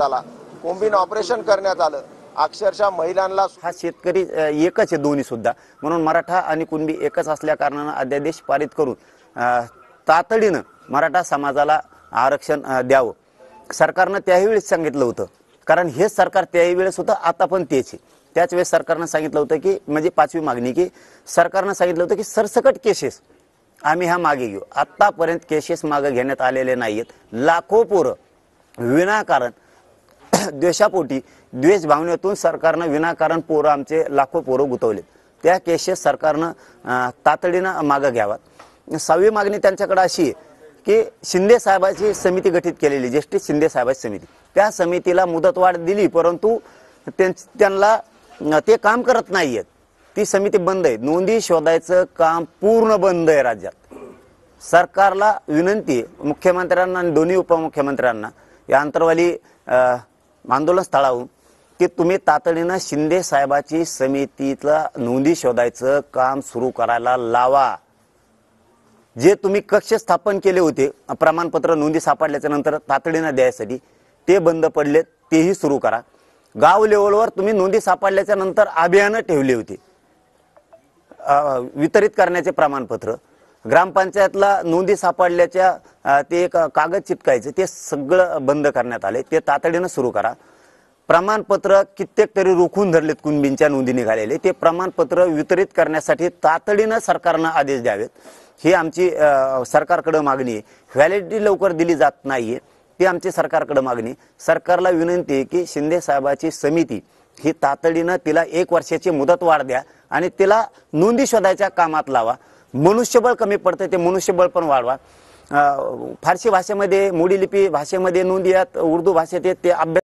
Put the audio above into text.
झाला, कोंबीन ऑपरेशन करण्यात आलं। अक्षरशः महिलांना हा शेतकरी एकच आहे दोन्ही सुद्धा, म्हणून मराठा आणि कुणबी एकच असल्या कारणाने अध्यादेश पारित करून तातडीनं मराठा समाजाला आरक्षण द्यावं। सरकारनं त्याही वेळेस सांगितलं होतं, कारण हे सरकार त्याही वेळेस होतं, आता पण तेच आहे। त्याच वेळेस सरकारनं सांगितलं होतं की म्हणजे पाचवी मागणी की सरकारनं सांगितलं होतं की सरसकट केसेस आम्ही हा मागे घेऊ। आतापर्यंत केसेस मागे घेण्यात आलेले नाहीत। लाखो पोरं विनाकारण द्वेषापोटी द्वेष भावनेतून सरकारनं विनाकारण पोरं आमचे लाखो पोरं गुंतवले। त्या केसेस सरकारनं तातडीनं मागे घ्यावात। सहावी मागणी त्यांच्याकडे अशी आहे की शिंदे साहेबांची समिती गठीत केलेली, जस्टिस शिंदे साहेबांची समिती, त्या समितीला मुदतवाढ दिली, परंतु त्यांना ते काम करत नाहीयेत। ती समिती बंद आहे। नोंदी शोधायचं काम पूर्ण बंद आहे राज्यात। सरकारला विनंती आहे, मुख्यमंत्र्यांना आणि दोन्ही उपमुख्यमंत्र्यांना, या अंतरवाली आंदोलन स्थळावरून की तुम्ही तातडीनं शिंदे साहेबाची समितीला नोंदी शोधायचं काम सुरू करायला लावा। जे तुम्ही कक्ष स्थापन केले होते प्रमाणपत्र नोंदी सापडल्याच्या नंतर तातडीनं द्यायसाठी, ते बंद पडले, तेही सुरू करा। गाव लेवलवर तुम्ही नोंदी सापडल्याच्या नंतर अभियान ठेवले होते वितरित करण्याचे प्रमाणपत्र, ग्रामपंचायतला नोंदी सापडल्याच्या ते एक कागद चिटकायचे, ते सगळं बंद करण्यात आले, ते तातडीनं सुरू करा। प्रमाणपत्र कित्येक तरी रोखून धरलेत कुणबींच्या नोंदी निघालेले, ते प्रमाणपत्र वितरित करण्यासाठी तातडीनं सरकारनं आदेश द्यावेत। ही आमची सरकारकडे मागणी आहे। व्हॅलिडिटी लवकर दिली जात नाहीये, ती आमची सरकारकडे मागणी। सरकारला विनंती आहे की शिंदे साहेबाची समिती ही तातडीनं तिला 1 वर्षाची मुदतवाढ द्या आणि तिला नोंदी शोधायच्या कामात लावा। मनुष्यबळ कमी पडतं, ते मनुष्यबळ पण वाढवा। फारसी भाषेमध्ये, मोडी लिपी भाषेमध्ये नोंदी आहेत, उर्दू भाषेत ते अभ्यास